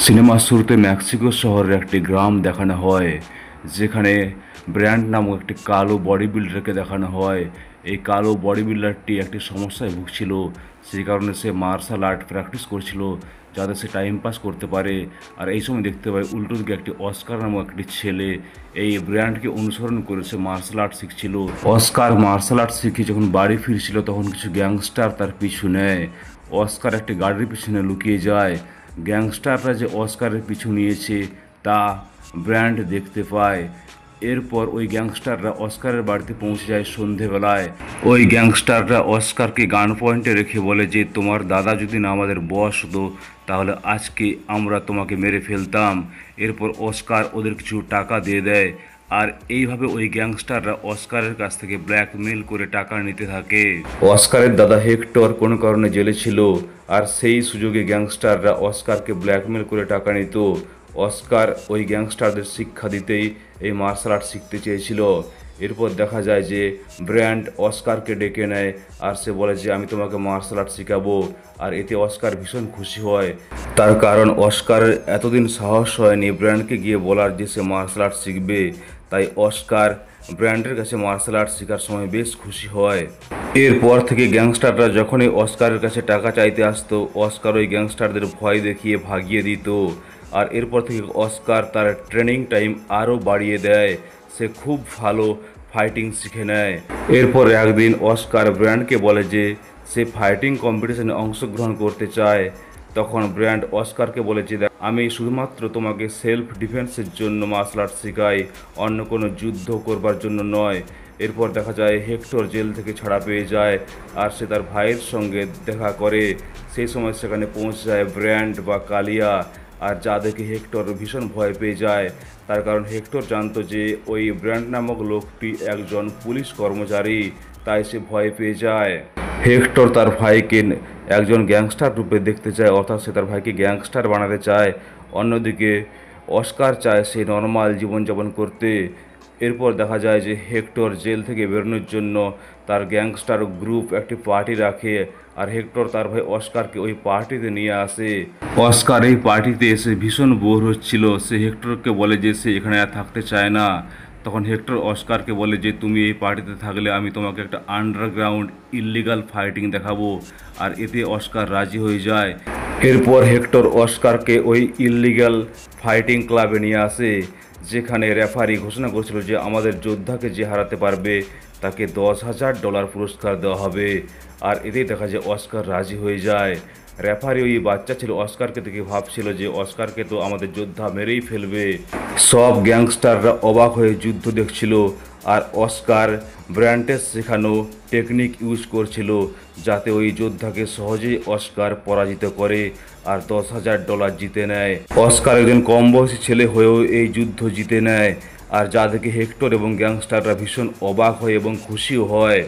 সিনেমার শুরুতে মেক্সিকো শহরের একটি গ্রাম দেখানো হয়, যেখানে ব্র্যান্ড নামক একটি কালো বডি বিল্ডারকে দেখানো হয়। এই কালো বডি বিল্ডারটি একটি সমস্যায় ভুগছিল, সেই কারণে সে মার্শাল আর্ট প্র্যাকটিস করছিল যাতে সে টাইম পাস করতে পারে। আর এই সময় দেখতে পাই উল্টো দিকে একটি অস্কার নামক একটি ছেলে এই ব্র্যান্ডকে অনুসরণ করে সে মার্শাল আর্ট শিখছিল। অস্কার মার্শাল আর্ট শিখে যখন বাড়ি ফিরছিল তখন কিছু গ্যাংস্টার তার পিছু নেয়। অস্কার একটি গাড়ির পিছনে লুকিয়ে যায়। গ্যাংস্টাররা যে অস্কারের পিছু নিয়েছে তা ব্র্যান্ড দেখতে পায়। এরপর ওই গ্যাংস্টাররা অস্কারের বাড়িতে পৌঁছে যায় সন্ধেবেলায়। ওই গ্যাংস্টাররা অস্কারকে গান পয়েন্টে রেখে বলে যে তোমার দাদা যদি না আমাদের বস হতো তাহলে আজকে আমরা তোমাকে মেরে ফেলতাম। এরপর অস্কার ওদের কিছু টাকা দিয়ে দেয়, আর এইভাবে ওই গ্যাংস্টাররা অস্কারের কাছ থেকে ব্ল্যাকমেল করে টাকা নিতে থাকে। অস্কারের দাদা হেক্টর কোনো কারণে জেলে ছিল, আর সেই সুযোগে গ্যাংস্টাররা অস্কারকে ব্ল্যাকমেল করে টাকা নিত। অস্কার ওই গ্যাংস্টারদের শিক্ষা দিতেই এই মার্শাল আর্ট শিখতে চেয়েছিল। এরপর দেখা যায় যে ব্র্যান্ড অস্কারকে ডেকে নেয়, আর সে বলে যে আমি তোমাকে মার্শাল আর্ট শেখাবো। আর এতে অস্কার ভীষণ খুশি হয়, তার কারণ অস্কারের এতদিন সাহস হয়নি ব্র্যান্ডকে গিয়ে বলার যে সে মার্শাল আর্ট শিখবে। তাই অস্কার ব্র্যান্ডের কাছে মার্শাল আর্ট শেখার সময় বেশ খুশি হয়। এরপর থেকে গ্যাংস্টাররা যখনই অস্কারের কাছে টাকা চাইতে আসতো, অস্কার ওই গ্যাংস্টারদের ভয় দেখিয়ে ভাগিয়ে দিত। আর এরপর থেকে অস্কার তার ট্রেনিং টাইম আরও বাড়িয়ে দেয়, সে খুব ভালো ফাইটিং শিখে নেয়। এরপর একদিন অস্কার ব্র্যান্ডকে বলে যে সে ফাইটিং কম্পিটিশনে অংশগ্রহণ করতে চায়। তখন ব্র্যান্ড অস্কারকে বলে যে আমি শুধুমাত্র তোমাকে সেলফ ডিফেন্সের জন্য মার্শাল আর্ট শেখাই, অন্য কোনো যুদ্ধ করবার জন্য নয়। এরপর দেখা যায় হেক্টর জেল থেকে ছাড়া পেয়ে যায়, আর সে তার ভাইয়ের সঙ্গে দেখা করে। সেই সময় সেখানে পৌঁছে যায় ব্র্যান্ড বা কালিয়া, আর যা দেখে হেক্টর ভীষণ ভয় পেয়ে যায়। তার কারণ হেক্টর জানতো যে ওই ব্র্যান্ড নামক লোকটি একজন পুলিশ কর্মচারী, তাই সে ভয় পেয়ে যায়। হেক্টর তার ভাইকে একজন গ্যাংস্টার রূপে দেখতে চায়, অর্থাৎ সে তার ভাইকে গ্যাংস্টার বানাতে চায়। অন্যদিকে অস্কার চায় সে নর্মাল জীবনযাপন করতে। এরপর দেখা যায় যে হেক্টর জেল থেকে বেরোনোর জন্য তার গ্যাংস্টার গ্রুপ একটি পার্টি রাখে, আর হেক্টর তার ভাই অস্কারকে ওই পার্টিতে নিয়ে আসে। অস্কার এই পার্টিতে এসে ভীষণ বোর হচ্ছিল, সে হেক্টরকে বলে যে সে এখানে আর থাকতে চায় না। তখন হেক্টর অস্কারকে বলে যে তুমি এই পার্টিতে থাকলে আমি তোমাকে একটা আন্ডারগ্রাউন্ড ইল্লিগাল ফাইটিং দেখাবো, আর এতে অস্কার রাজি হয়ে যায়। এরপর হেক্টর অস্কারকে ওই ইল্লিগাল ফাইটিং ক্লাবে নিয়ে আসে, যেখানে রেফারি ঘোষণা করেছিল যে আমাদের যোদ্ধাকে যে হারাতে পারবে তাকে $10,000 পুরস্কার দেওয়া হবে। আর এতেই দেখা যায় অস্কার রাজি হয়ে যায়। রেফারি ওই বাচ্চা ছিল, অস্কারকে দেখে ভাবছিল যে অস্কারকে তো আমাদের যোদ্ধা মেরেই ফেলবে। সব গ্যাংস্টাররা অবাক হয়ে যুদ্ধ দেখছিল, আর অস্কার ব্র্যান্ডের শেখানো টেকনিক ইউজ করছিল যাতে ওই যোদ্ধাকে সহজেই অস্কার পরাজিত করে আর $10,000 জিতে নেয়। অস্কার একজন কম বয়সী ছেলে হয়েও এই যুদ্ধ জিতে নেয়, আর যা দেখে হেক্টর এবং গ্যাংস্টাররা ভীষণ অবাক হয় এবং খুশিও হয়।